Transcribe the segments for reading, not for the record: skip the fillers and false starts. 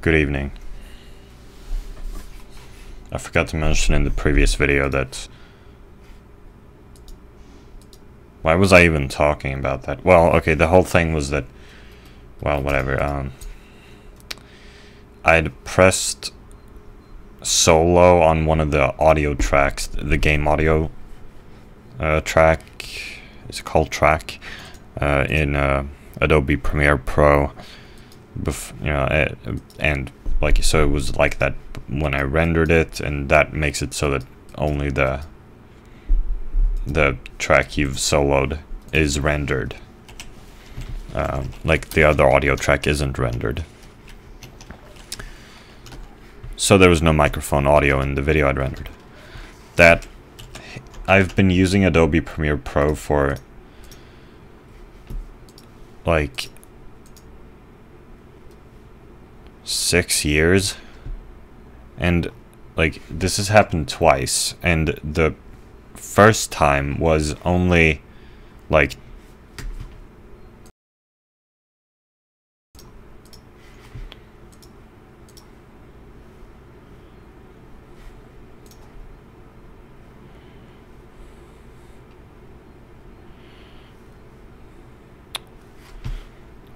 Good evening. I forgot to mention in the previous video that... Why was I even talking about that? Well, okay, the whole thing was that... Well, whatever. I'd pressed solo on one of the audio tracks, the game audio track. Is it called track? In Adobe Premiere Pro. And like, so it was like that when I rendered it, and that makes it so that only the track you've soloed is rendered. Like the other audio track isn't rendered. So there was no microphone audio in the video I'd rendered. That I've been using Adobe Premiere Pro for like 6 years, and like this has happened twice, and the first time was only like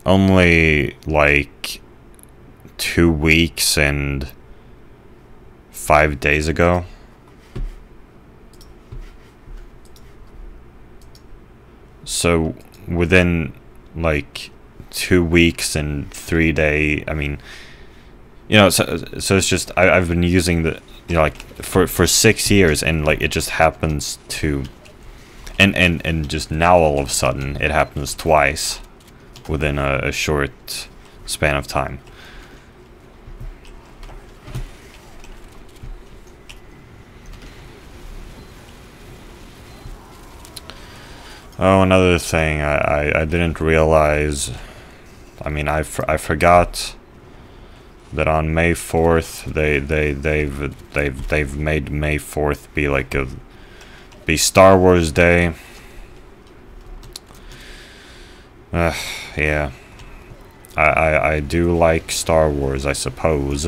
only like 2 weeks and 5 days ago. So within like 2 weeks and 3 days, I mean, you know, so it's just I've been using the, you know, like for 6 years, and like it just happens to, and just now all of a sudden it happens twice within a short span of time. Oh, another thing I didn't realize. I mean, I forgot that on May 4th they've made May 4th be Star Wars Day. Yeah. I do like Star Wars, I suppose.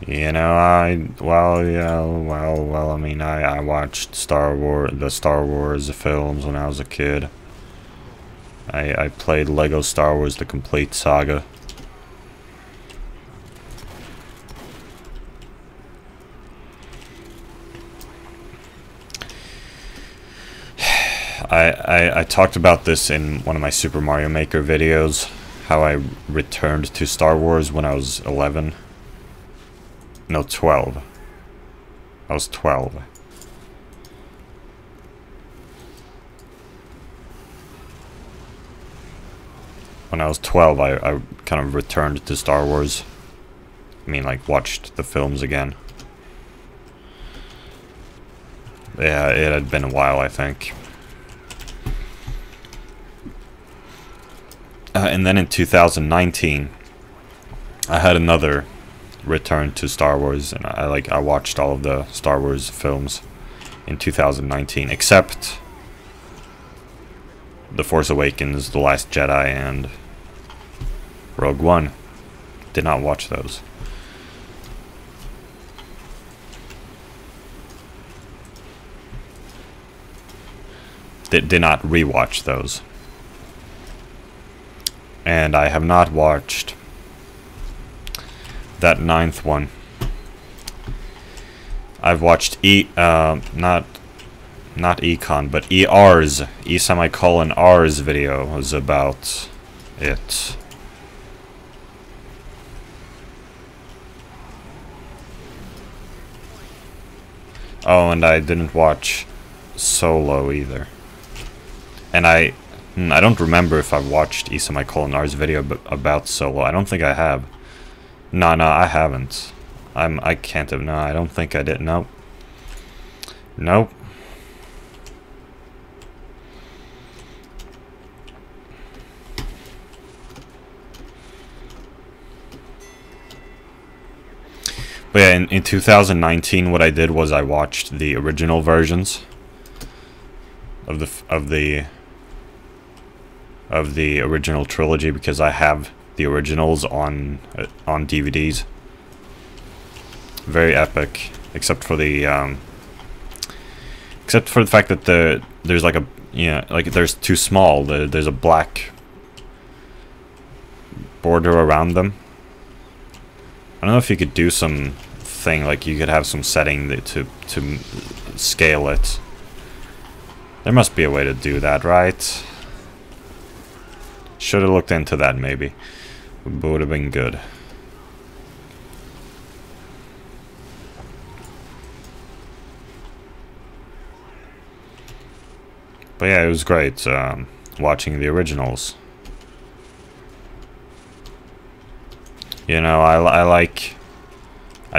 You know, I mean, I watched the Star Wars films when I was a kid. I played Lego Star Wars: The Complete Saga. I talked about this in one of my Super Mario Maker videos, how I returned to Star Wars when I was 11. No, 12. I was 12. When I was 12, I kind of returned to Star Wars. I mean, like, watched the films again. Yeah, it had been a while, I think. And then in 2019, I had another return to Star Wars, and I watched all of the Star Wars films in 2019, except The Force Awakens, The Last Jedi, and Rogue One. Did not watch those. Did not rewatch those. And I have not watched that 9th one. I've watched not Econ, but ER's, E:'R's video was about it. Oh, and I didn't watch Solo either. And I don't remember if I've watched E:'R's video about Solo. I don't think I have. No, I haven't. I can't have. No, I don't think I did. Nope. But yeah, in 2019, what I did was I watched the original versions of the original trilogy, because I have the originals on DVDs. Very epic, except for the fact that there's like a, like there's too small. There's a black border around them. I don't know if you could do some thing, like you could have some setting to scale it. There must be a way to do that, right? Should have looked into that, maybe. Would have been good. But yeah, it was great watching the originals. You know, I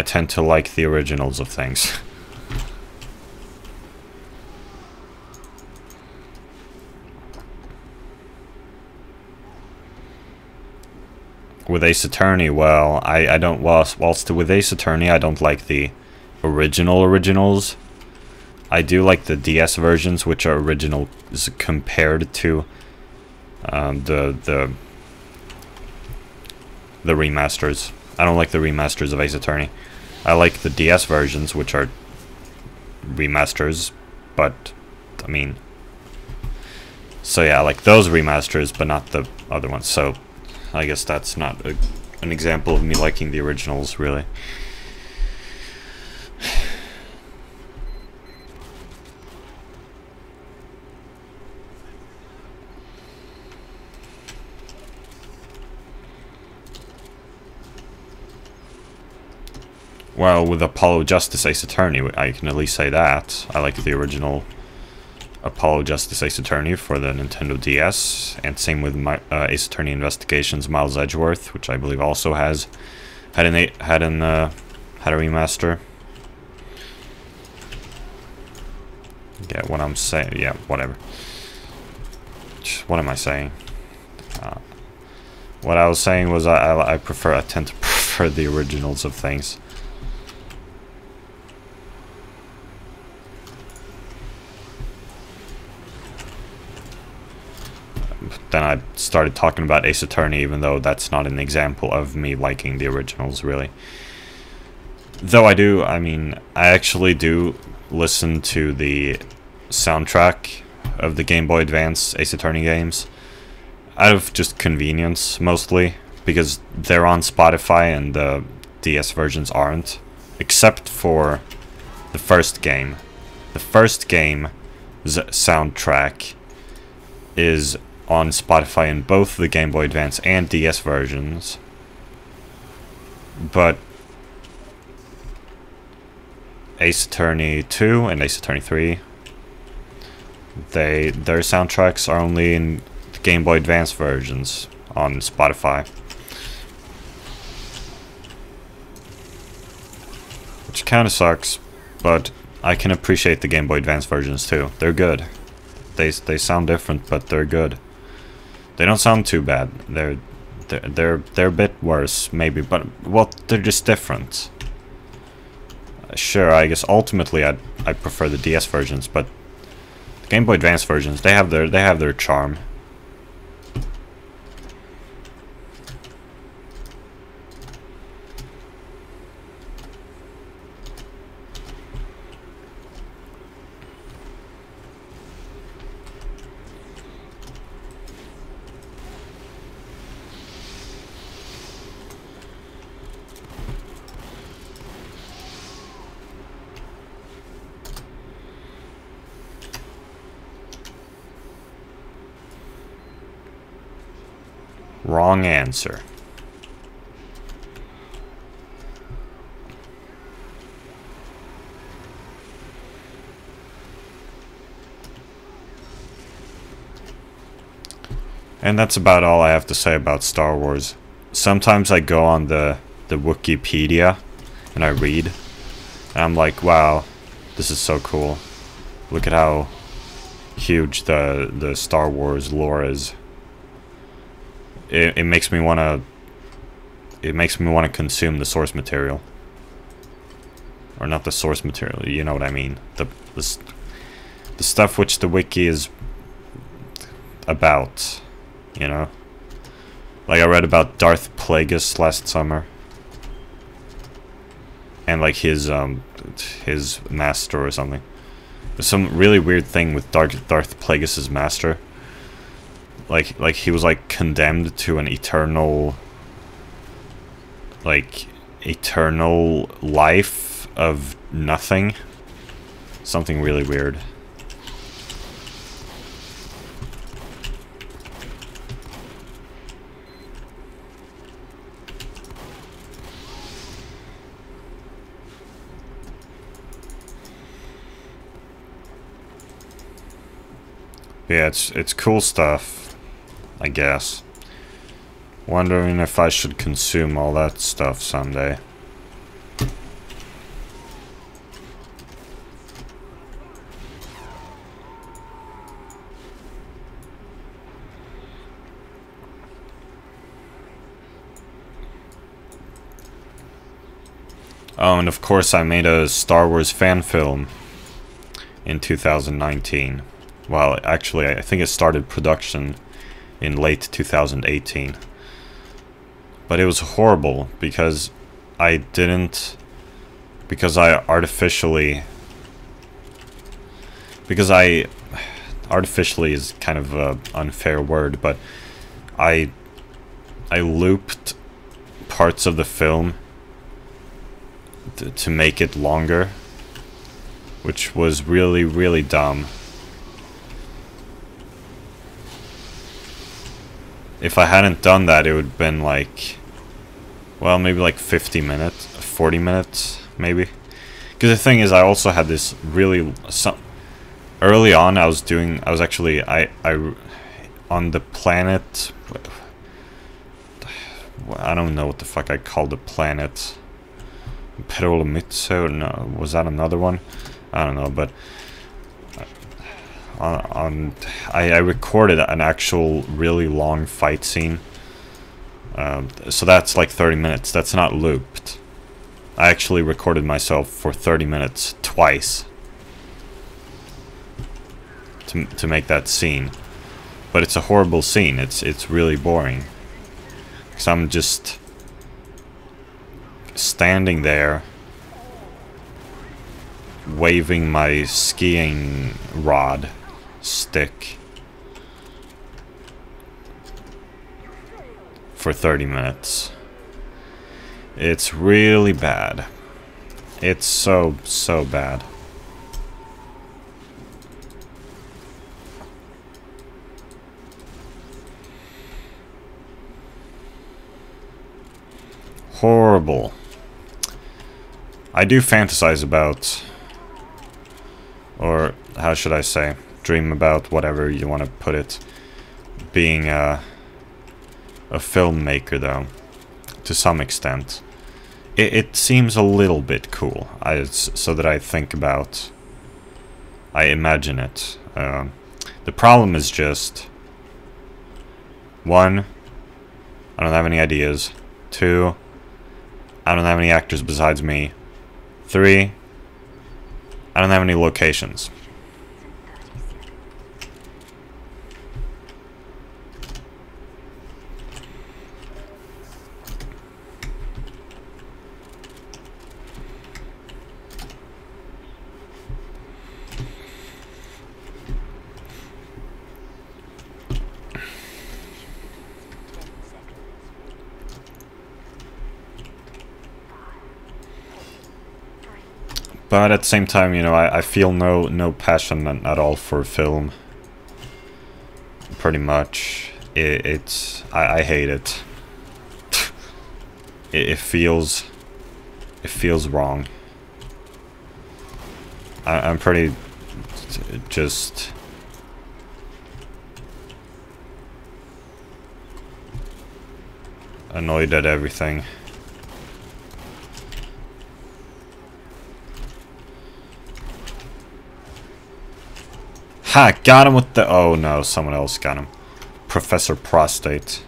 tend to like the originals of things. With Ace Attorney, well, I don't, whilst with Ace Attorney, I don't like the originals. I do like the DS versions, which are original compared to the remasters. I don't like the remasters of Ace Attorney. I like the DS versions, which are remasters, but I mean, so yeah, I like those remasters, but not the other ones. So I guess that's not an example of me liking the originals, really. Well, with Apollo Justice Ace Attorney, I can at least say that. I like the original Apollo Justice Ace Attorney for the Nintendo DS, and same with my Ace Attorney Investigations Miles Edgeworth, which I believe also had a remaster. Yeah, what I'm saying, yeah, whatever. What am I saying? What I was saying was I tend to prefer the originals of things. Then I started talking about Ace Attorney, even though that's not an example of me liking the originals, really. Though I actually do listen to the soundtrack of the Game Boy Advance Ace Attorney games, out of just convenience, mostly, because they're on Spotify and the DS versions aren't, except for the first game. The first game's soundtrack is on Spotify in both the Game Boy Advance and DS versions, but Ace Attorney 2 and Ace Attorney 3, their soundtracks are only in the Game Boy Advance versions on Spotify, which kind of sucks, but I can appreciate the Game Boy Advance versions too. They're good. They sound different, but they're good. They don't sound too bad. They're a bit worse, maybe, but well, they're just different. Sure, I guess ultimately I prefer the DS versions, but the Game Boy Advance versions, they have their charm. Wrong answer. And that's about all I have to say about Star Wars. Sometimes I go on the Wikipedia and I read, and I'm like, wow, this is so cool. Look at how huge the Star Wars lore is. It makes me wanna consume the source material. or not the source material, you know what I mean. The stuff which the wiki is about, you know? Like I read about Darth Plagueis last summer. And like his master or something. There's some really weird thing with Darth Plagueis' master. Like he was like condemned to an eternal life of nothing. Something really weird. Yeah, it's cool stuff, I guess. Wondering if I should consume all that stuff someday. Oh, and of course I made a Star Wars fan film in 2019. Well, actually, I think it started production in late 2018. But it was horrible because I artificially is kind of an unfair word, but I looped parts of the film to make it longer, which was really, really dumb. If I hadn't done that, it would have been like, well, maybe like 50 minutes, 40 minutes, maybe. Because the thing is, I also had this really, early on, I was actually, on the planet, I don't know what the fuck I called the planet. Perolomitso, no, was that another one? I don't know, but I recorded an actual really long fight scene. So that's like 30 minutes. That's not looped. I actually recorded myself for 30 minutes twice to make that scene. But it's a horrible scene. It's really boring. Because I'm just standing there waving my skiing rod stick for 30 minutes. It's really bad. It's so bad. Horrible. I do fantasize about, or how should I say, dream about, whatever you want to put it, being a filmmaker, though, to some extent. It seems a little bit cool, so that I think about, I imagine it. The problem is just, 1, I don't have any ideas. 2, I don't have any actors besides me. 3, I don't have any locations. But at the same time, you know, I feel no passion at all for film. Pretty much, I hate it. It feels wrong. I'm pretty just annoyed at everything. Ha! Got him with the... Oh no, someone else got him. Professor Prostate.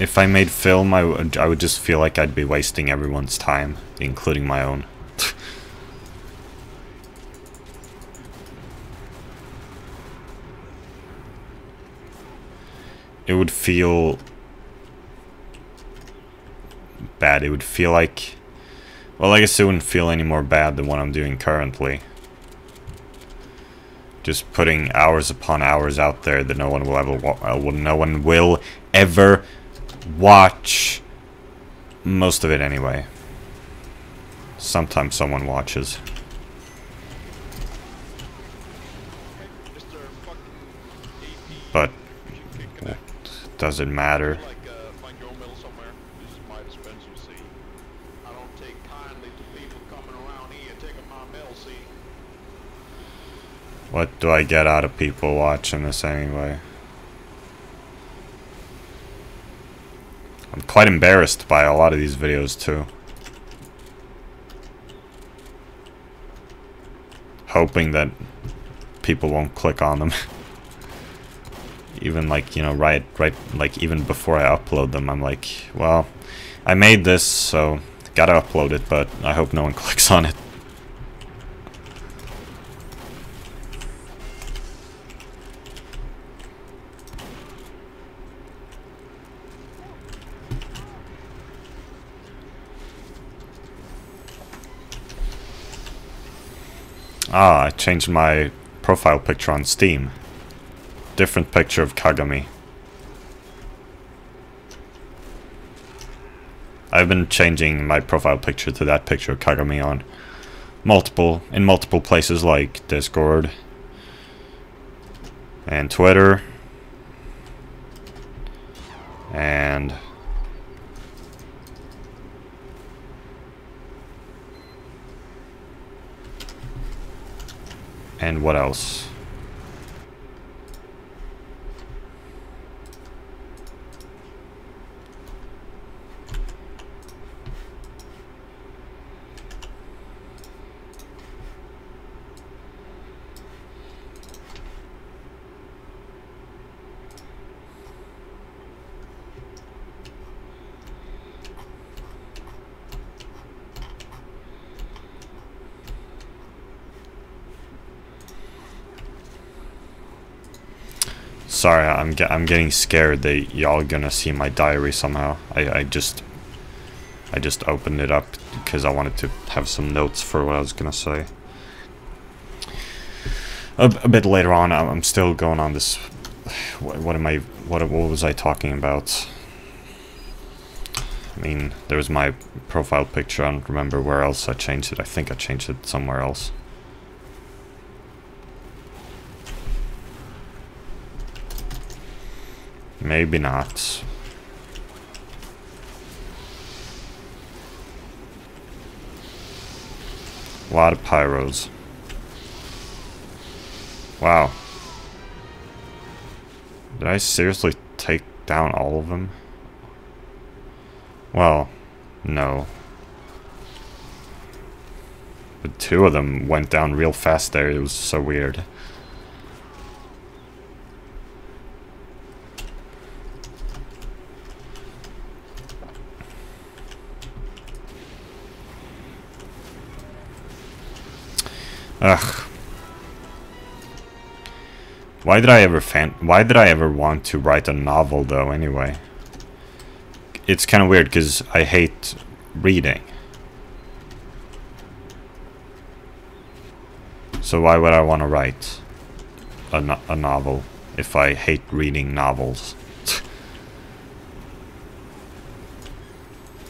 if I made film, I would just feel like I'd be wasting everyone's time, including my own. It would feel bad. It would feel like, well, I guess it wouldn't feel any more bad than what I'm doing currently. Just putting hours upon hours out there that no one will ever watch. Most of it anyway. Sometimes someone watches. But does it matter? What do I get out of people watching this anyway? I'm quite embarrassed by a lot of these videos too. Hoping that people won't click on them. Even like, you know, right, like even before I upload them, I'm like, well, I made this, so gotta upload it, but I hope no one clicks on it. Ah, I changed my profile picture on Steam. Different picture of Kagami. I've been changing my profile picture to that picture of Kagami on in multiple places like Discord and Twitter and what else? Sorry, I'm getting scared that y'all gonna see my diary somehow. I just opened it up because I wanted to have some notes for what I was gonna say. A bit later on, I'm still going on this. What was I talking about? I mean, there was my profile picture. I don't remember where else I changed it. I think I changed it somewhere else. Maybe not. A lot of pyros. Wow. Did I seriously take down all of them? Well, no. But two of them went down real fast there. It was so weird. Ugh. Why did I ever want to write a novel though anyway? It's kind of weird because I hate reading. So why would I want to write a novel if I hate reading novels?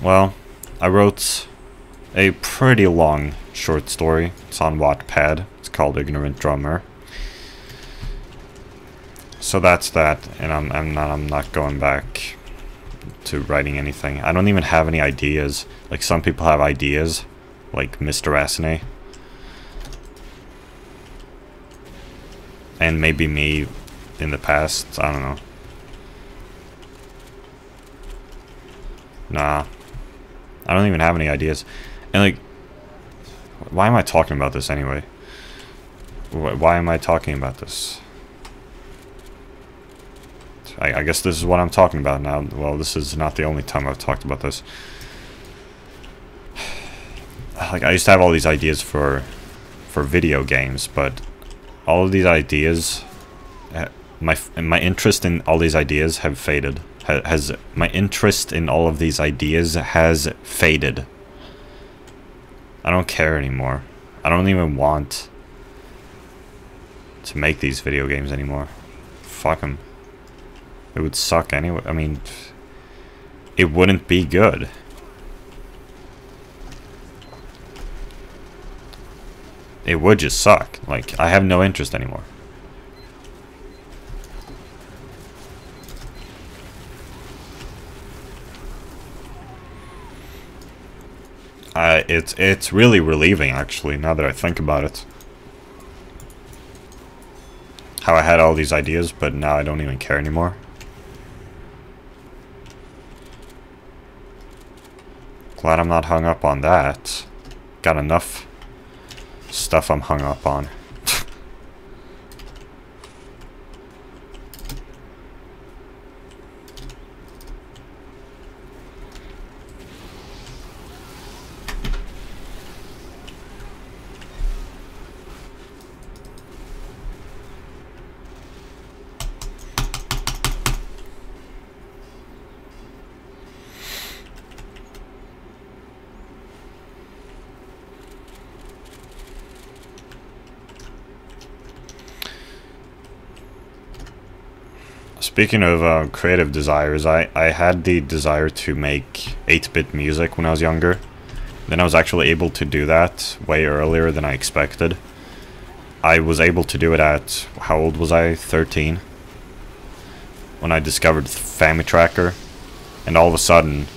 Well, I wrote a pretty long short story. It's on Wattpad. It's called Ignorant Drummer. So that's that, and I'm not going back to writing anything. I don't even have any ideas. Like some people have ideas, like Mr. Asane. And maybe me in the past. I don't know. Nah. I don't even have any ideas. And like, why am I talking about this anyway? Why am I talking about this? I guess this is what I'm talking about now. Well, this is not the only time I've talked about this. Like, I used to have all these ideas for video games, but all of these ideas, my interest in all these ideas have faded. My interest in all of these ideas has faded. I don't care anymore. I don't even want to make these video games anymore. Fuck them. It would suck anyway. I mean, it wouldn't be good. It would just suck. Like, I have no interest anymore. It's really relieving, actually, now that I think about it. How I had all these ideas, but now I don't even care anymore. Glad I'm not hung up on that. Got enough stuff I'm hung up on. Speaking of creative desires, I had the desire to make 8-bit music when I was younger. Then I was actually able to do that way earlier than I expected. I was able to do it at, how old was I? 13. When I discovered FamiTracker. And all of a sudden,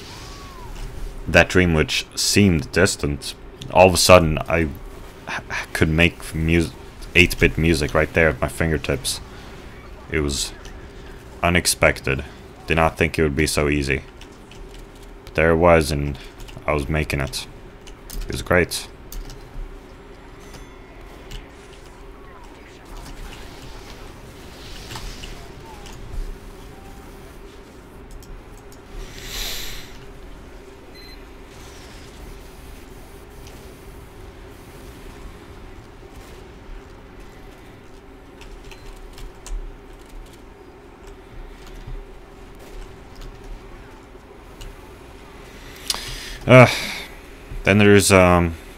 that dream which seemed distant, all of a sudden I could make 8-bit music right there at my fingertips. It was unexpected. Did not think it would be so easy. But there it was, and I was making it. It was great.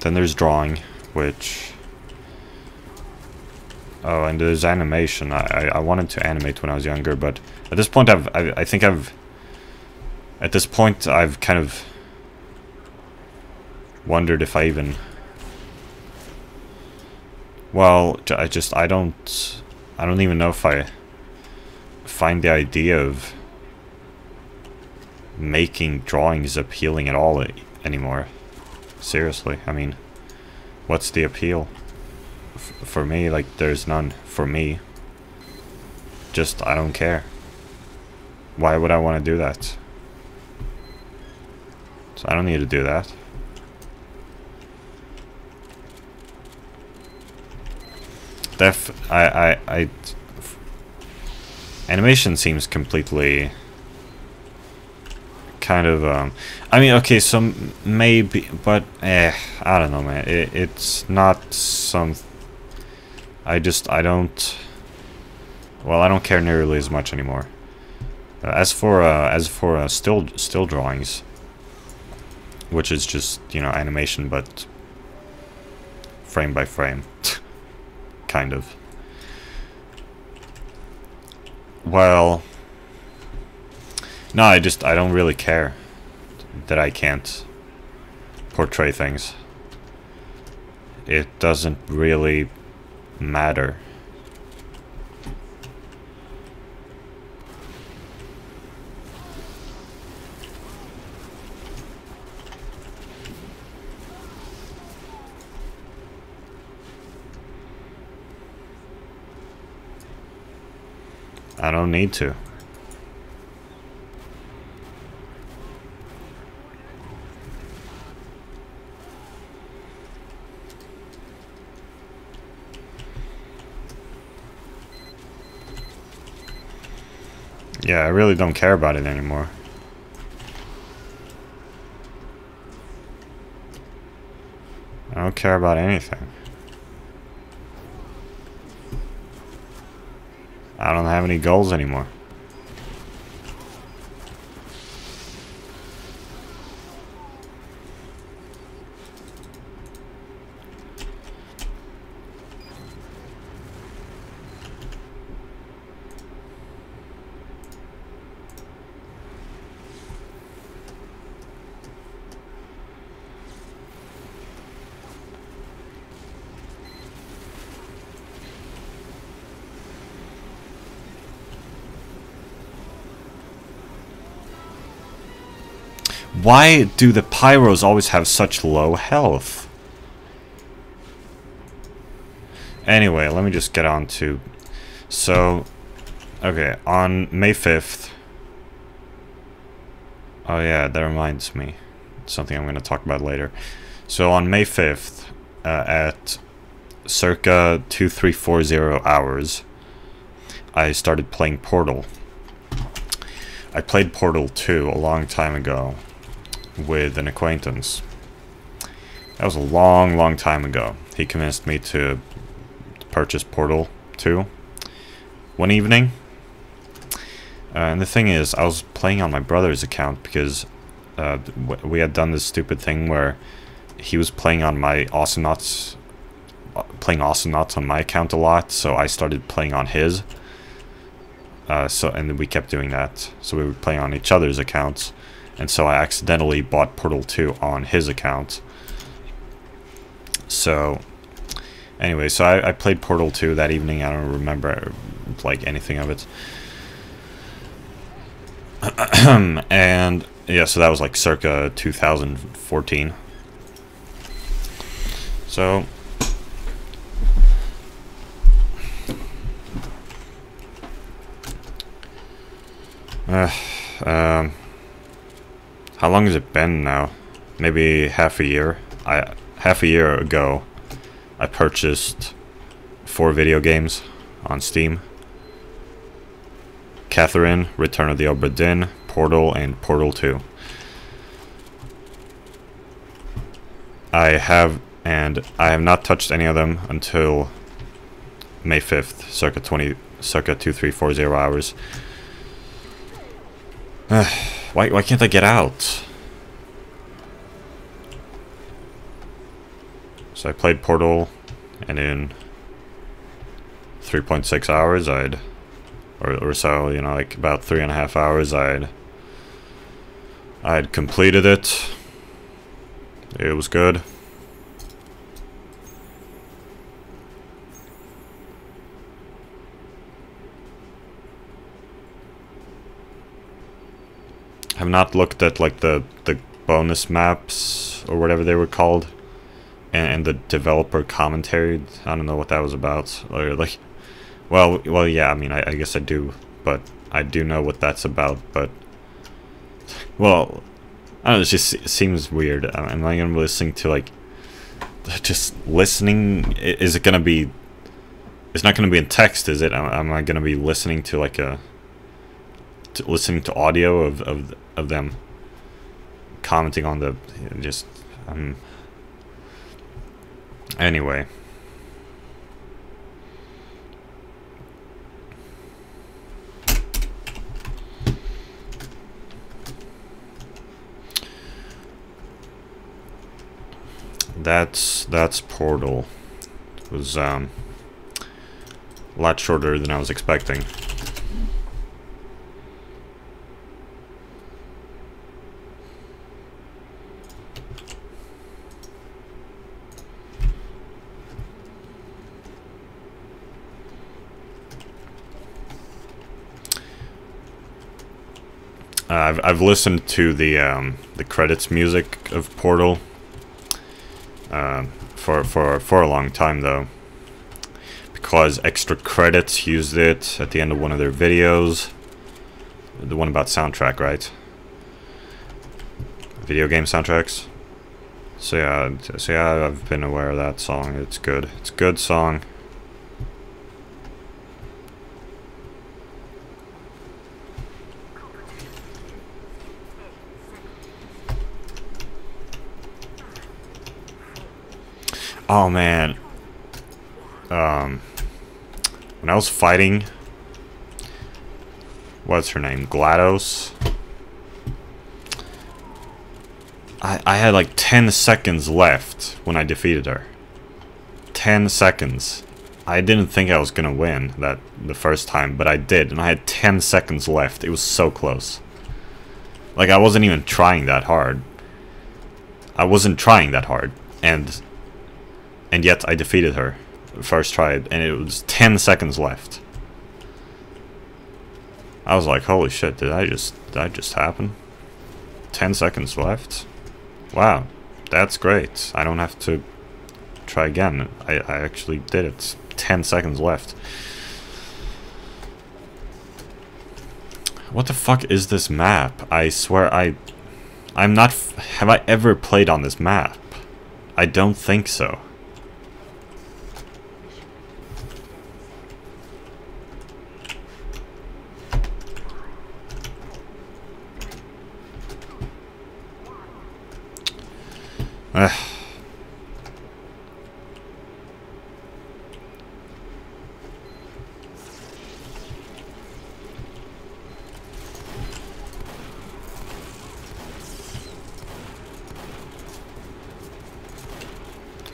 Then there's drawing, which... Oh, and there's animation. I wanted to animate when I was younger, but at this point I think I've... At this point I've kind of wondered if I even... Well, I don't even know if I find the idea of making drawings appealing at all anymore. Seriously, I mean, what's the appeal? For me, like, there's none. For me, just, I don't care. Why would I want to do that? So I don't need to do that. Animation seems completely kind of, I mean, okay, so maybe, but, I don't know, man, it's not some, I don't, well, I don't care nearly as much anymore. As for still drawings, which is just, you know, animation, but frame by frame, kind of. Well, no, I don't really care that I can't portray things. It doesn't really matter. I don't need to. Yeah, I really don't care about it anymore. I don't care about anything. I don't have any goals anymore. Why do the pyros always have such low health? Anyway, let me just get on to... So, okay, on May 5th... Oh yeah, that reminds me. Something I'm going to talk about later. So on May 5th, at circa 2340 hours, I started playing Portal. I played Portal 2 a long time ago with an acquaintance. That was a long time ago. He convinced me to purchase Portal 2 one evening. And the thing is, I was playing on my brother's account because we had done this stupid thing where he was playing on my Awesomenauts, on my account a lot, so I started playing on his. And then we kept doing that. So we were playing on each other's accounts. And so I accidentally bought Portal 2 on his account. So, anyway, so I played Portal 2 that evening. I don't remember, like, anything of it. And, yeah, so that was, like, circa 2014. So... how long has it been now? Maybe half a year. Half a year ago, I purchased 4 video games on Steam. Catherine, Return of the Obra Dinn, Portal, and Portal 2. I have not touched any of them until May 5th, circa 2340 hours. Why can't I get out? So I played Portal, and in 3.6 hours or so, you know, like about 3.5 hours, I'd completed it. It was good. Have not looked at like the bonus maps or whatever they were called, and the developer commentary. I don't know what that was about. Or like, well, yeah. I mean, I guess I do, but I do know what that's about. But well, I don't know. It just seems weird. Am I gonna be listening to like just listening? Is it gonna be? It's not gonna be in text, is it? Am I gonna be listening to like listening to audio of them commenting on the just anyway. That's Portal. It was a lot shorter than I was expecting. I've listened to the credits music of Portal for a long time though, because Extra Credits used it at the end of one of their videos, the one about soundtrack, right? Video game soundtracks. So yeah, I've been aware of that song. It's good. It's a good song. Oh man. When I was fighting, what's her name? GLaDOS. I had like 10 seconds left when I defeated her. 10 seconds. I didn't think I was gonna win the first time, but I did, and I had 10 seconds left. It was so close. Like, I wasn't even trying that hard. I wasn't trying that hard, and yet I defeated her first try, and it was 10 seconds left. I was like, holy shit, did that just happen? 10 seconds left? Wow, that's great. I don't have to try again. I actually did it. 10 seconds left. What the fuck is this map? I swear I'm not... Have I ever played on this map? I don't think so.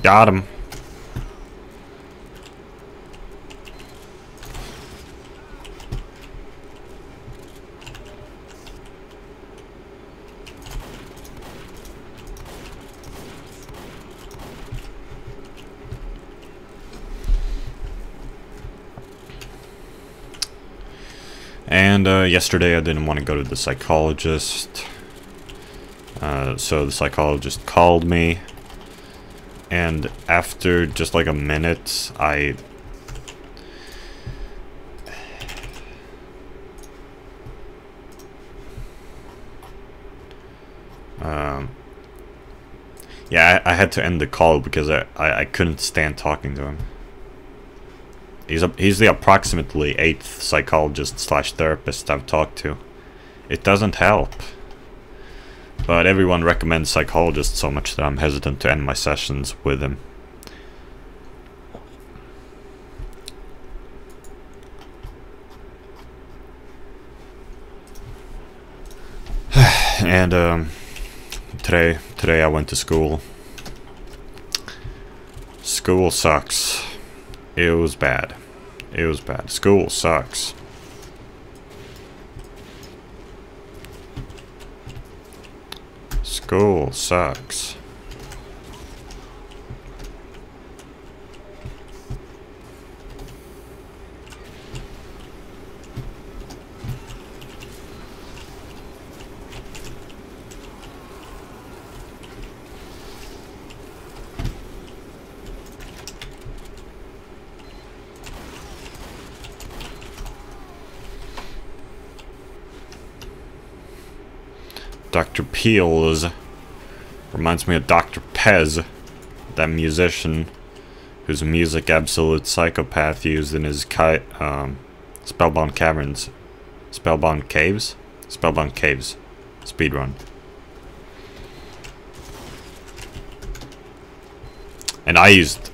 Got him. And yesterday I didn't want to go to the psychologist. So the psychologist called me. And after just like a minute, yeah, I had to end the call because I couldn't stand talking to him. He's the approximately 8th psychologist slash therapist I've talked to. It doesn't help. But everyone recommends psychologists so much that I'm hesitant to end my sessions with him. And today I went to school. School sucks. It was bad. It was bad. School sucks. School sucks. Dr. Peels reminds me of Dr. Pez, that musician whose music Absolute Psychopath used in his Spellbound Caverns. Spellbound Caves? Spellbound Caves. Speedrun. And I used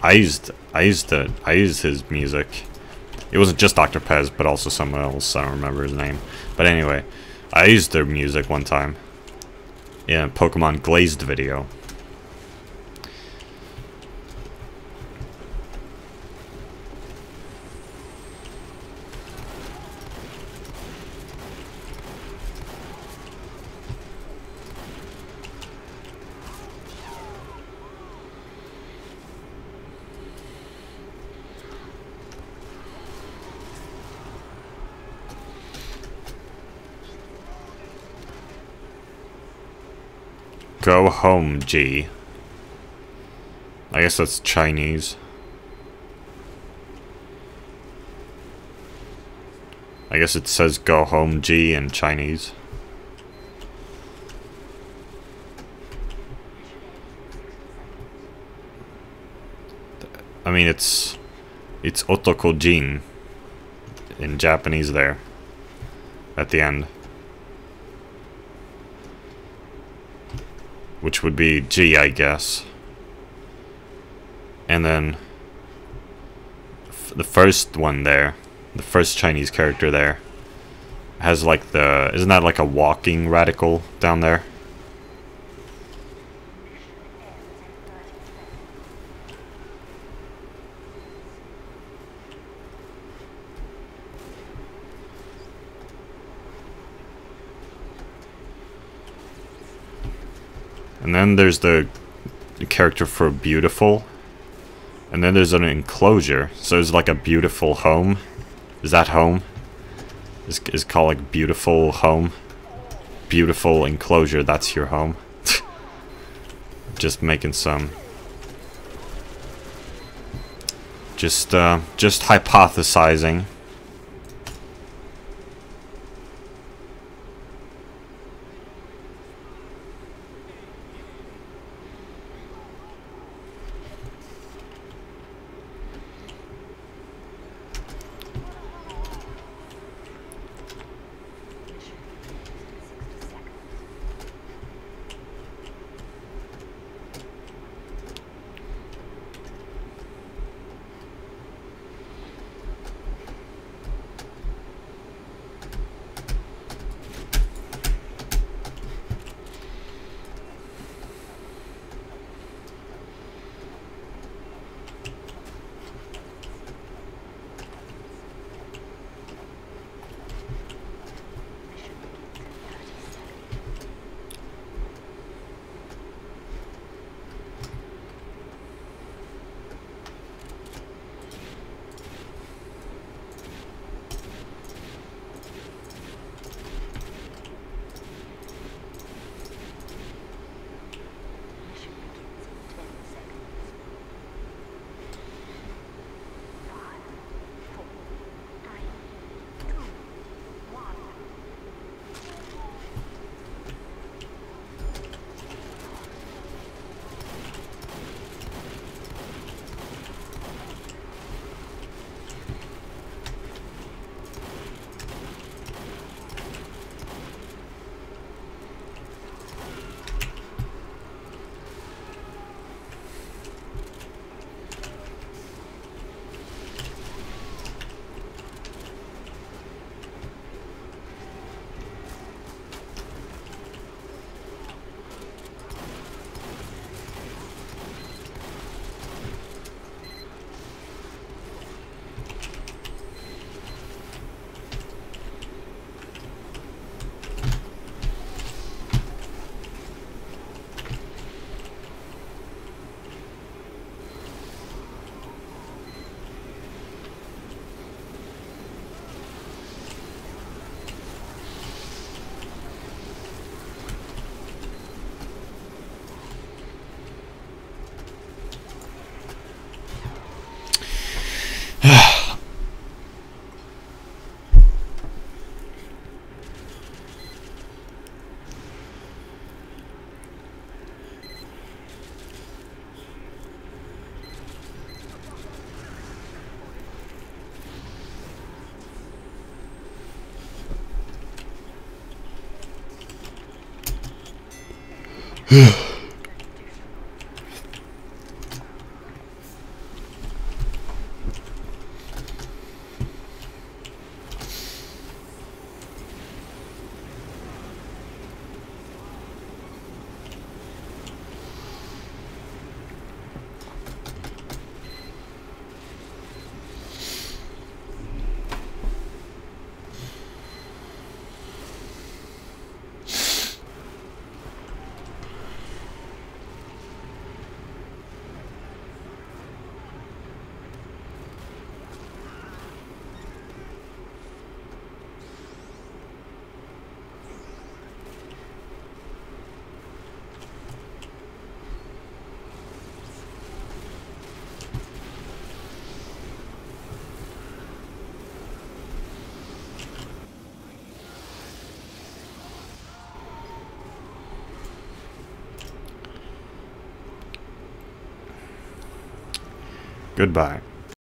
his music. It wasn't just Dr. Pez, but also someone else. I don't remember his name. But anyway, I used their music one time in a Pokemon Glazed video. Go home, G. I guess that's Chinese. I guess it says go home, G in Chinese. I mean, it's Otoko-jin in Japanese there at the end. Which would be G, I guess. And then the first one there, the first Chinese character there, has like the, isn't that like a walking radical down there? And then there's the character for beautiful. And then there's an enclosure. So it's like a beautiful home. Is that home? Is called like beautiful home. Beautiful enclosure, that's your home. Just making some. Just hypothesizing. Goodbye.